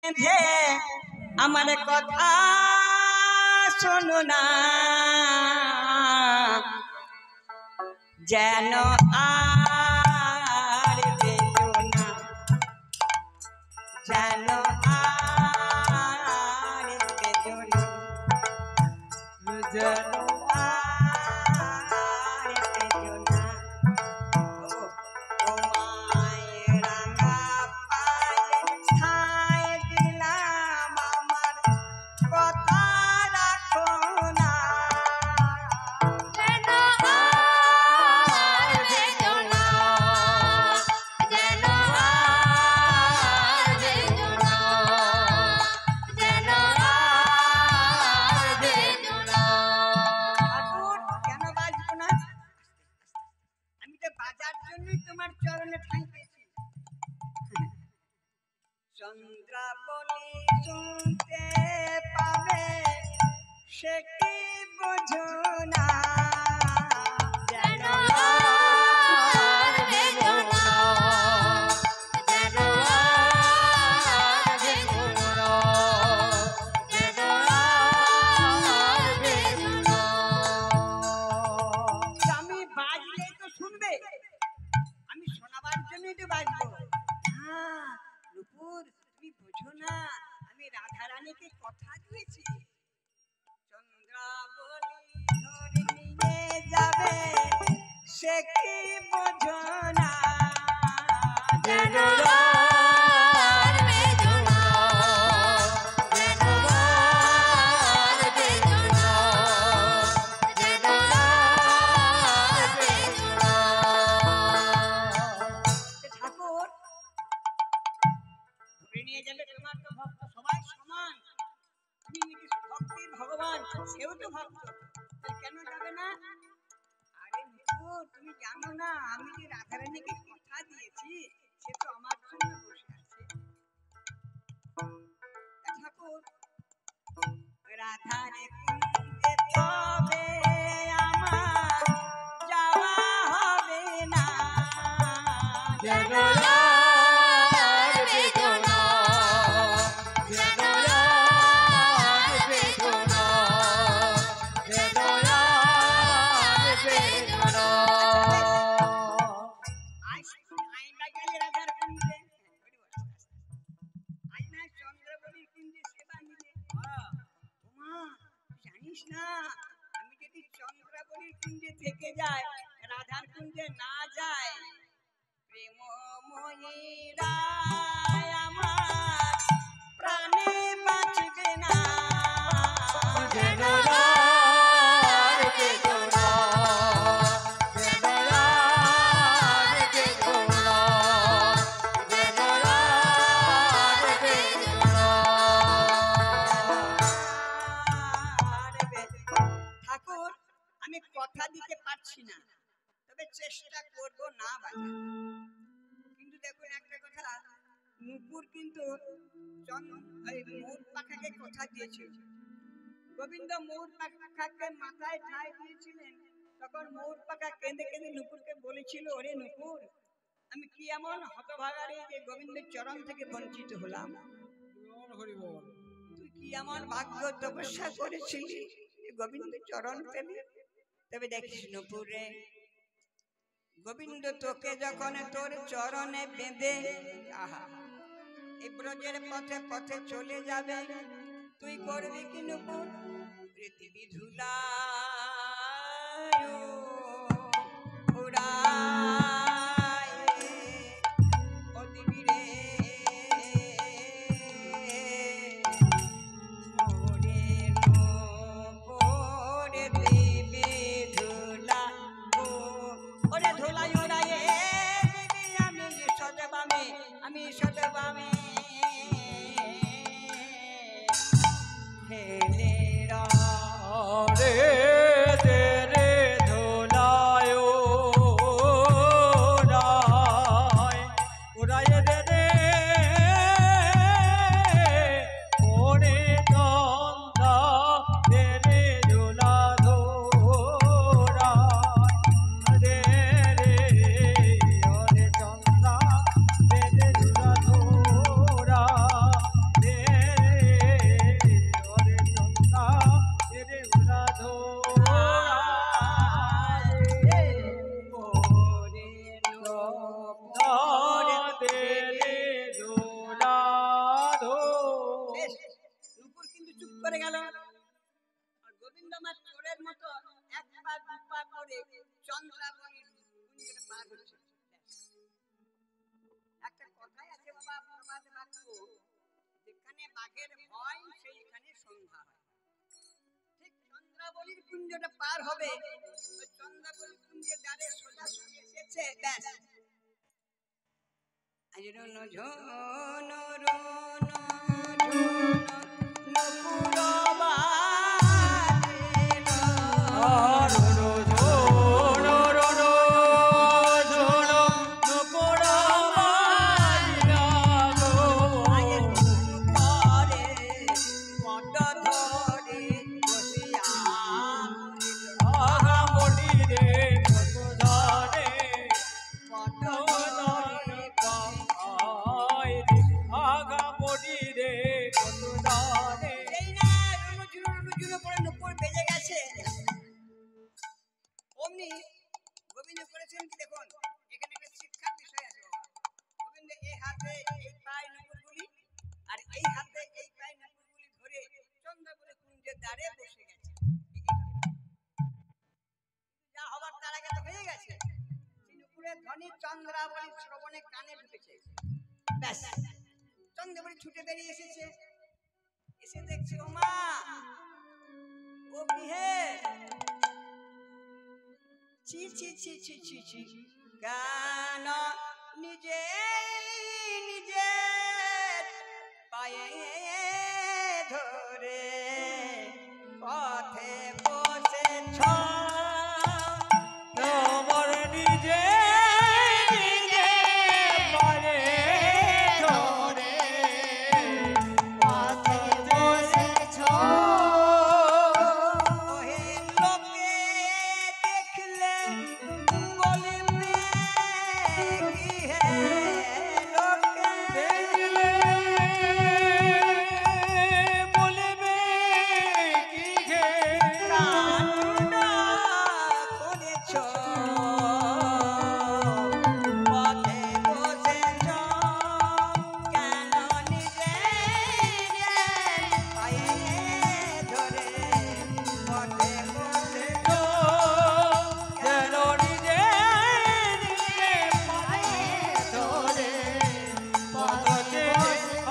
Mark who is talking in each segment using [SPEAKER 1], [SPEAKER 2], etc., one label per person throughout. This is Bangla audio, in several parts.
[SPEAKER 1] বেঁধে আমার কথা শোনো না, যেন আর বেঁধো না, যেন আর বেঁধো না, যেন চন্দ্রাবলী শুনতে পাবে সে কি বুঝো না, যেন আর বেঁধো না, যেন আর বেঁধো না, যেন আর বেঁধো না। আমি বাজলে তো শুনবে, আমি শোনাবার জন্যই তো বাজবো। নুপুর তুমি বুঝো না, আমি রাধা রানীকে কথা দিয়েছি চন্দ্রাবলী ধরে নিয়ে যাবে সে কি বুঝো না, যেন আর বেঁধো না, যেন আর বেঁধো না, যেন আর বেঁধো না। ঠাকুর ধরে নিয়ে যাবে, তোমার তো ভক্ত সবাই সমান, তুমি ভক্তির ভগবান, সেও তো ভক্ত, কেন যাবে না? আরে নুপুর তুমি জানো না, আমি যে রাধারানীকে কথা দিয়েছি সে তো আমার জন্য বসে আছে। ঠাকুর রাধারে কুঞ্জে তবে আমার যাওয়া হবে না, যেন না, আমি যদি চন্দ্রাবলীর কুঞ্জে থেকে যাই, রাধার কুঞ্জে না যায়, প্রেমময়ীরা আমার প্রাণে বাঁচবে না, যেন আর বেঁধো না, যেন আর বেঁধো না, যেন আর বেঁধো না। ঠাকুর আমি কথা দিতে পারছি না, তবে চেষ্টা করব না বাজা। কিন্তু দেখুন একটা কথা, নুপুর কিন্তু ময়ূর পাখাকে কথা দিয়েছিল, গোবিন্দ ময়ূর পাখাকে মাথায় ঠাঁই দিয়েছিলেন, তখন ময়ূর পাখা কেঁদে কেঁদে নুপুরকে বলেছিল, ওরে নুপুর আমি কি এমন হতভাগারে যে গোবিন্দের চরণ থেকে বঞ্চিত হলাম, তুই কি এমন ভাগ্য তপস্যা করেছিলি গোবিন্দের চরণ পেলি। তবে দেখিস নুপুরে, গোবিন্দ তোকে যখন তোর চরণে বেঁধে আহা এই ব্রজের পথে পথে চলে যাবে, তুই করবি কি নুপুর? পৃথিবী ধুলায় উড়ায় ও দিবি রে, ওরে ধুলাই উড়ায় দিবি আমি সদবামে, আমি সদবামে রে রে ধুলা করে গেল। গোবিন্দ আমার চোরের মতো এক পা দু পা করে চন্দ্রাবলীর কুঞ্জটা পার হচ্ছে। একটা কথাই আছে বাবা, প্রবাদ বাক্য, যেখানে বাঘের ভয় সেইখানে সন্ধ্যা হয়। ঠিক চন্দ্রাবলীর কুঞ্জটা পার হবে, ওই চন্দ্রাবলীর কুঞ্জের দ্বারে সোজাসুজি এসেছে, ব্যাস ঝুনো ঝুনো রুনো ঝুনো নুপুরবা গোবিন্দ করেছেন কি দেখুন, এখানে একটা শিক্ষার বিষয় আছে বাবা। গোবিন্দ এই হাতে এই পায়ে নুপুরগুলি আর এই হাতে এই পায়ে নুপুরগুলি ধরে চন্দ্রপুরে কুঞ্জের দ্বারে বসে গেছে। যা হবার তার আগে তো হয়ে গেছে। সেই নুপুরের ধ্বনি চন্দ্রাবলী শ্রবণে কানে ঢুকেছে, ব্যাস চন্দ্রাবলী ছুটে বেরিয়ে এসেছে। এসে দেখছে ও মা, ও কি হে, ছি ছি ছি ছি ছি ছি, গান নিজে নিজে পায়ে ধরে পথে বসেছ,
[SPEAKER 2] তোমার নিজে নিজে পায়ে ধরে পথে বসেছ।
[SPEAKER 1] ওহে লোকে দেখলে বলবে কি হে, লোকে
[SPEAKER 2] দেখলে বলবে কি হে,
[SPEAKER 1] কাণ্ড করেছ, পথে বসেছ, কেন নিজে নিজে পায়ে ধরে পথে বসেছ।
[SPEAKER 2] যেন নিজে নিজে পায়ে ধরে পথে বসেছ।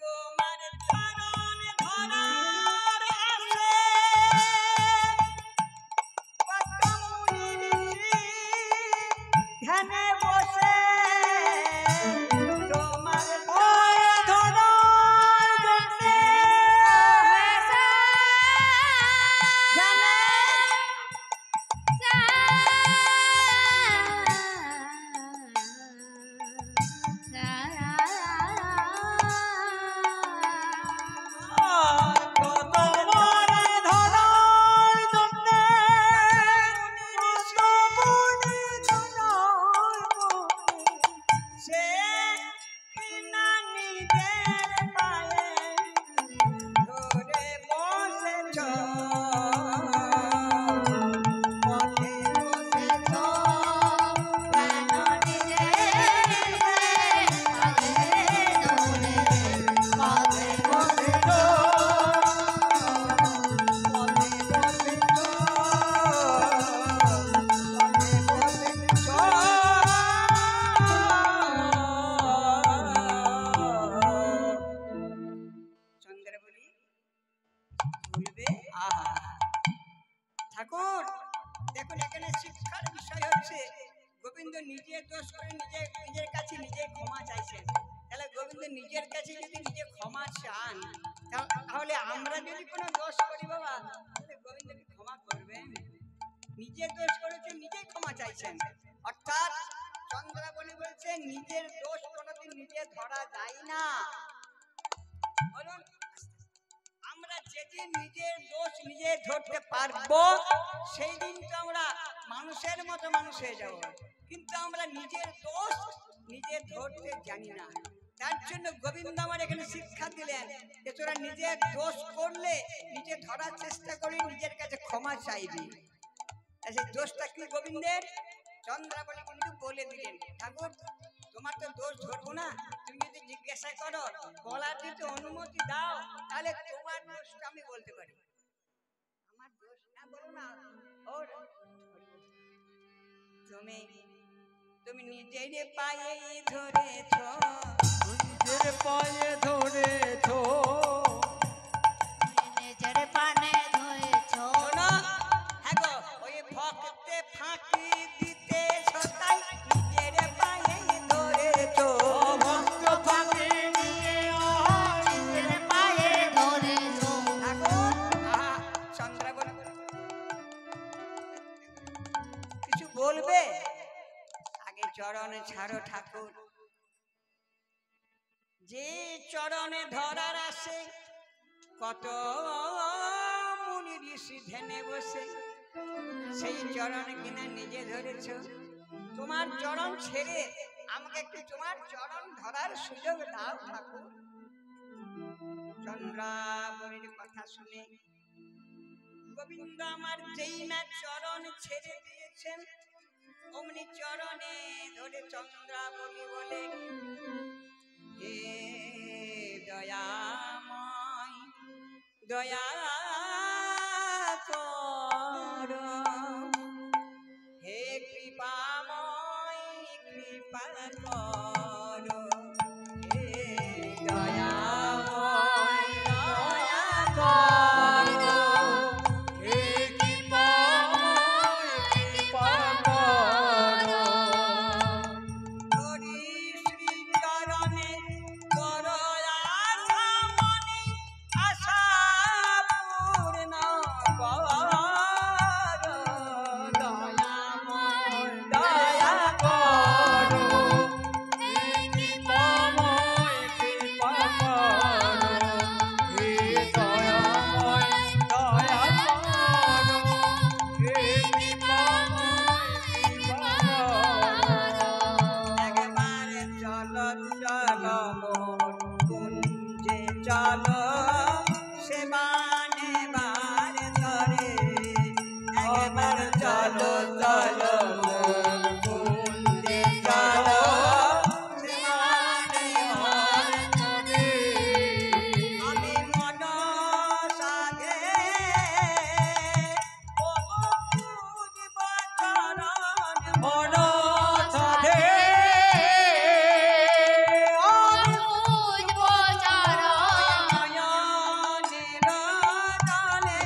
[SPEAKER 1] তোমার চরণ ধরার আশে কত মুনি ঋষি ধ্যানে বসে, তোমার
[SPEAKER 2] পায়ে ধরার জন্যে
[SPEAKER 1] ধ্যানে
[SPEAKER 2] তোমার ধরার জন্যে কত মুনি
[SPEAKER 1] সে কিনা নিজের পায়ে ধরে বসেছ, পথে বসেছ, কেন নিজে পথে বসেছ, পথে বসেছ, পথে বসেছ। চন্দ্রাবলী বলবে, আহা ঠাকুর দেখুন, এখানে শিক্ষার বিষয় হচ্ছে গোবিন্দ নিজে দোষ করে নিজে নিজের কাছে নিজে ক্ষমা চাইছেন। তাহলে গোবিন্দ নিজের কাছে যদি নিজে ক্ষমা চান, তাহলে আমরা যদি কোনো দোষ করি বাবা, তাহলে গোবিন্দ কি ক্ষমা করবেন? নিজে দোষ করেছে, নিজেই ক্ষমা চাইছেন। অর্থাৎ চন্দ্রাবলী বলছে নিজের দোষ কোনোদিন নিজে ধরা যায় না। বলুন, আমরা যেদিন নিজের দোষ নিজে ধরতে পারবো সেই দিন তো আমরা মানুষের মতো মানুষ হয়ে যাব, কিন্তু আমরা নিজের দোষ নিজে ধরতে জানি না। তার জন্য গোবিন্দ আমার এখানে শিক্ষা দিলেন যে তোরা নিজের দোষ করলে নিজে ধরার চেষ্টা করে নিজের কাছে ক্ষমা চাইবি। সেই দোষটা কি গোবিন্দের? চন্দ্রাবলী কিন্তু বলে দিলেন, ঠাকুর তোমার তো দোষ ধরবো না। তুমি যদি জিজ্ঞাসা করো, বলার যদি অনুমতি দাও, তাহলে তোমার দোষটা আমি বলতে পারি। আমার দোষ না বলো না। ওর তুমি তুমি নিজের পায়ে ধরেছ,
[SPEAKER 2] নিজের পায়ে ধরেছো,
[SPEAKER 3] নিজের পানে ধরেছো।
[SPEAKER 1] শোনো, হ্যাঁ গো, ওই ভক্তে ফাঁকি দিতেছ তাই নিজের পায়ে ধরেছ।
[SPEAKER 2] ভক্ত ফাঁকি দিয়ে আয়,
[SPEAKER 3] নিজের পায়ে ধরেছো।
[SPEAKER 1] ঠাকুর, আহা, চন্দ্রা বলে কিছু বলবে? আগে চরণে ছাড়ো ঠাকুর। যে চরণে ধরার আসে কত মুনি ঋষি ধ্যানে বসে, সেই চরণে কিনা নিজে ধরেছ। তোমার চরণ ছেড়ে আমাকে একটু তোমার চরণ ধরার সুযোগ দাও ঠাকুর। চন্দ্রাবলীর কথা শুনে গোবিন্দ আমার যেই না চরণ ছেড়ে দিয়েছেন, অমনি চরণে ধরে চন্দ্রাবলী বলে, হে দয়াময় দয়া কর, হে কৃপাময় কৃপা কর, হে দয়াময় দয়া কর,
[SPEAKER 2] হে কৃপাময় কৃপা করো।
[SPEAKER 1] হরি শ্রী চরণে কর আশা মনে, আশা পূর্ণ কর, দয়াময় দয়া কর,
[SPEAKER 2] হে কৃপাময় কৃপা করো, হে দয়াময় দয়া করো, হে কৃপাময় কৃপা করো।
[SPEAKER 1] একবারে চলো চলো মোর কুঞ্জে চলো, সেবা নেবার তরে। একবার চলো চলো মোর কুঞ্জে চলো, সেবা নেবার তরে। আমি মন সাধে বুঝব চরণ
[SPEAKER 2] মন সাধে
[SPEAKER 3] বুঝবো চরণ।
[SPEAKER 1] নয়নের জলে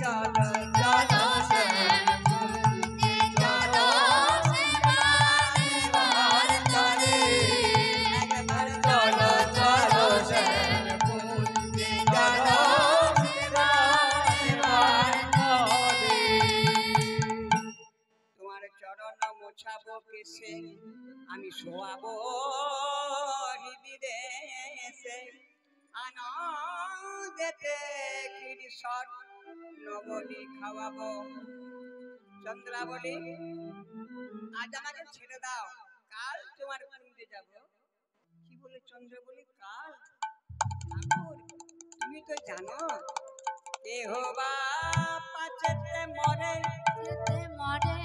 [SPEAKER 1] চলো চলো
[SPEAKER 3] শ্যাম কুঞ্জে চলো, সেবা নেবার তরে।
[SPEAKER 1] একবার
[SPEAKER 2] চলো চলো
[SPEAKER 1] চলো
[SPEAKER 2] শ্যাম কুঞ্জে চলো, সেবা নেবার তরে।
[SPEAKER 1] তোমার চরণ মোছাবো কেসে, আমি শোয়াবো হৃদিদেশে, আনন্দেতে কিশোর নবনী খাওয়াবো। চন্দ্রাবলী, আজ আমাকে ছেড়ে দাও, কাল তোমার কুঞ্জে যাব। কি বলে চন্দ্রাবলী? কাল? ঠাকুর, তুমি তো জানো কেহ বা পাচেতে মরে,
[SPEAKER 3] যেতে মরে,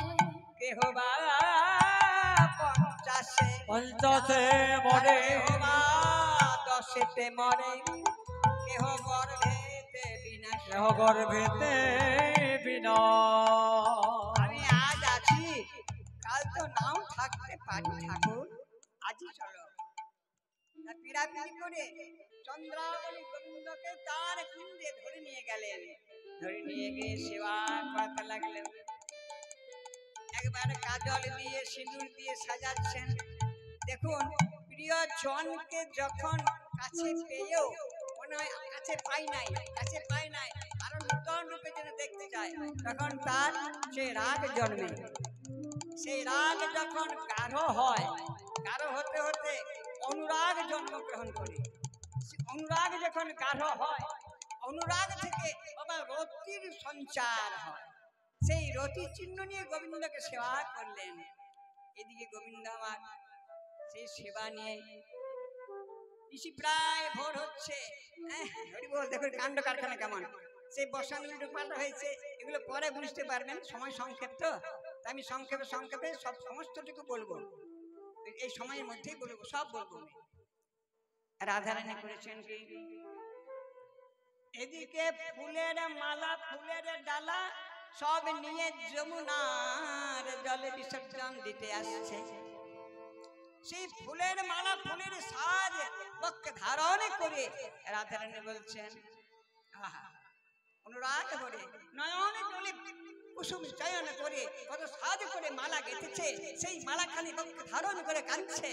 [SPEAKER 1] কেহ বা পঞ্চাশে,
[SPEAKER 2] পঞ্চাশে মরে,
[SPEAKER 1] কেহ বা দশেতে মরে, কেহ গর্ভেতে বিনাশ।
[SPEAKER 2] কেহ গর্ভেতে বিনা।
[SPEAKER 1] আমি আজ আছি, কাল তো নাও থাকতে পারি ঠাকুর। আজই চলো। তা পিড়াপিড়ি করে চন্দ্রাবলী গোবিন্দকে তার কুঞ্জে ধরে নিয়ে গেলেন। ধরে নিয়ে গিয়ে সেবা করতে লাগলেন। একবার কাজল দিয়ে সিঁদুর দিয়ে সাজাচ্ছেন। দেখুন, প্রিয় জনকে যখন কাছে পেয়েও মনে হয় কাছে পাই নাই, কাছে পাই নাই, আরো নূতন রূপে যেন দেখতে চায়, তখন তার সে রাগ জন্মে। সেই রাগ যখন গাঢ় হয়, গাঢ় হতে হতে অনুরাগ জন্মগ্রহণ করে। অনুরাগ যখন গাঢ় হয়, অনুরাগ থেকে বাবা রতির সঞ্চার হয়। সেই রতি চিহ্ন নিয়ে গোবিন্দকে সেবা করলেন। এদিকে গোবিন্দ আমার সেই সেবা নিয়ে ঋষি প্রায় ভোর হচ্ছে। হরি বল, দেখুন কাণ্ড কারখানা কেমন। সেই বসানো পাল্টা হয়েছে, এগুলো পরে বুঝতে পারবেন, সময় সংক্ষেপ তো, আমি সংক্ষেপে সব সমস্তটুকু বলবো। এই সময়ের মধ্যেই বলবো, সব বলবো। রাধারানী করেছেন কি, এদিকে ফুলের মালা ফুলের ডালা সব নিয়ে যমুনার জলে বিসর্জন দিতে আসছে। সেই ফুলের মালা ফুলের সাজ বক্ষে ধারণ করে রাধারানী বলছেন, আহা, অনুরাগ ভরে নয়ন জলে কুসুম চয়ন করে কত সাজ করে মালা গেঁথেছে, সেই মালা খালি বক্ষে ধারণ করে কাঁদছে।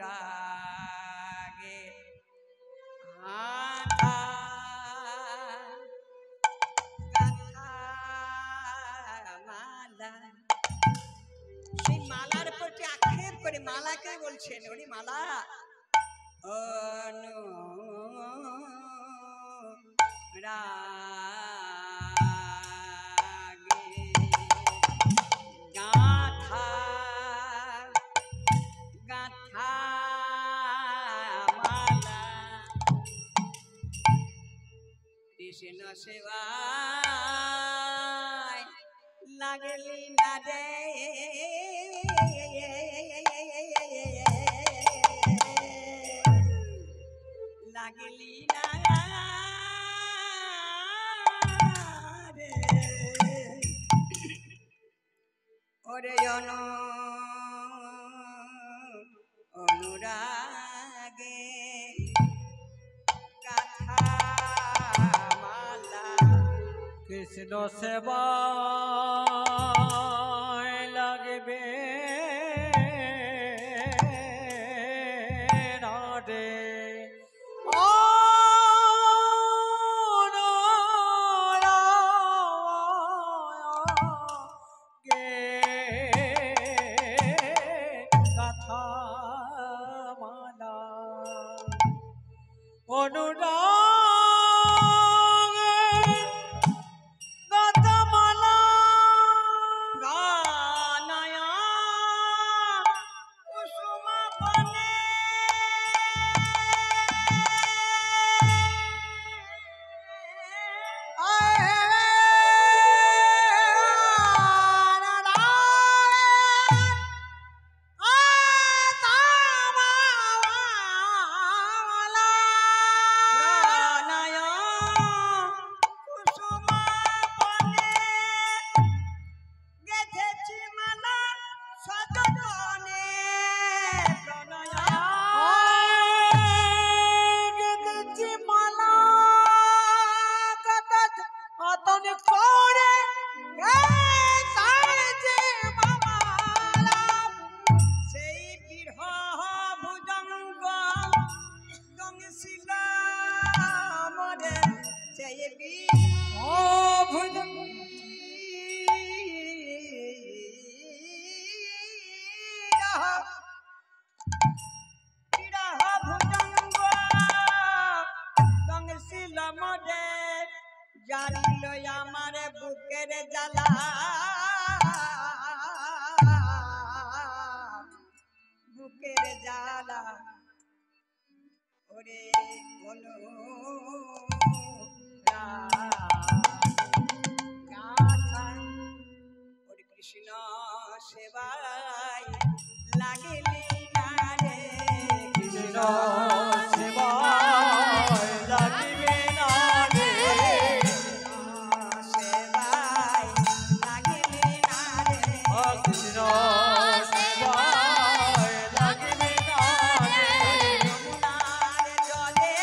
[SPEAKER 1] অনুরাগে আধা মালা, সেই মালার প্রতি আক্ষেপ করে মালাকে বলছেন, ওরে মালা, অনুরাগে গাথা গাথা মালা, কৃষ্ণ সেবায় লাগলি না রে, লাগলি না রে, ওরে অনুরাগে গাথা মালা,
[SPEAKER 2] কৃষ্ণ সেবা লাগবে না রে,
[SPEAKER 1] জানিল আমার বুকের জ্বালা, বুকের জ্বালা, ওরে ওরে কৃষ্ণ সেবায় লাগিলি না রে,
[SPEAKER 2] কৃষ্ণ সেবায় লাগিবে না রে,
[SPEAKER 1] সেবায় লাগিলি না রে,
[SPEAKER 2] কৃষ্ণ সেবায় লাগিবে না রে,
[SPEAKER 1] যমুনার জলে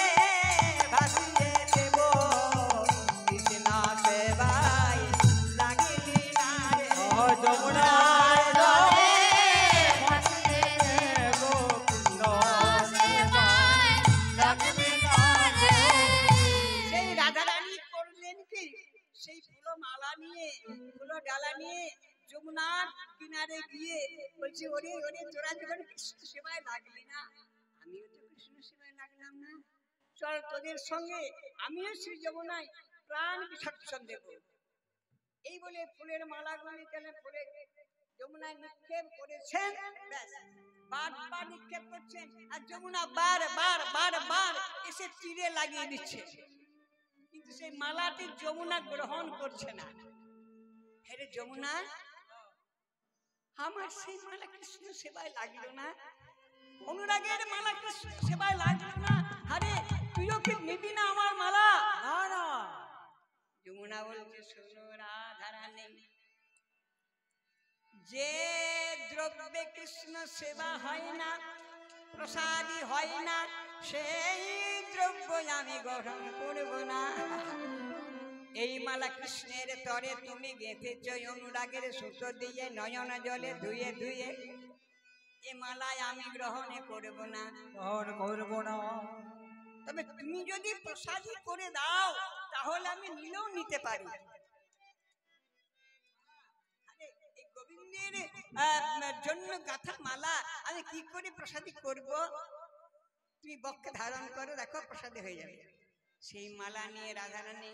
[SPEAKER 1] ভাসিয়ে দেব, কৃষ্ণ সেবায় লাগিলি না রে,
[SPEAKER 2] যমুনার জলে
[SPEAKER 3] ভাসিয়ে
[SPEAKER 2] দেব, কৃষ্ণ সেবায় লাগিবে না রে।
[SPEAKER 1] সেই রাধারানী করলেন কি, সেই ফুলো মালা নিয়ে ফুলো ডালা নিয়ে যমুনার কিনারে গিয়ে বলছে, ওরে ওরে তোরা যখন কৃষ্ণ সেবায় লাগলি না, আমিও তো কৃষ্ণ সেবায় লাগলাম না, চল তোদের সঙ্গে আমিও শ্রী যমুনায় প্রাণ বিসর্জন দেব। এই বলে ফুলের মালাগুলি তেলে ফুলে যমুনায় নিক্ষেপ করেছেন, ব্যাস বারবার নিক্ষেপ করছেন, আর যমুনা বার এসে তীরে লাগিয়ে দিচ্ছে, কিন্তু সেই মালাটি যমুনা গ্রহণ করছে না। হেরে যমুনা, আমার সেই মালা কৃষ্ণ সেবায় লাগলো না, অনুরাগের মালা কৃষ্ণ সেবায় লাগলো না, আরে তুইও কি নিবি না আমার মালা?
[SPEAKER 2] না না,
[SPEAKER 1] যমুনা বলছে শোনো রাধারানী, যে দ্রব্যে কৃষ্ণ সেবা হয় না, প্রসাদী হয় না, সেই দ্রব্য আমি গ্রহণ করব না। এই মালা কৃষ্ণের তরে তুমি গেঁথেছ অনুরাগের সুতো দিয়ে, নয়ন জলে ধুয়ে ধুয়ে, এ মালায় আমি গ্রহণ করব না।
[SPEAKER 2] গ্রহণ করব না।
[SPEAKER 1] তবে তুমি যদি প্রসাদী করে দাও তাহলে আমি নিলেও নিতে পারি। আরে এই গোবিন্দের জন্য গাথা মালা আমি কি করে প্রসাদী করব? তুমি বক্ষে ধারণ করো, দেখো প্রসাদী হয়ে যাবে। সেই মালা নিয়ে রাধারানী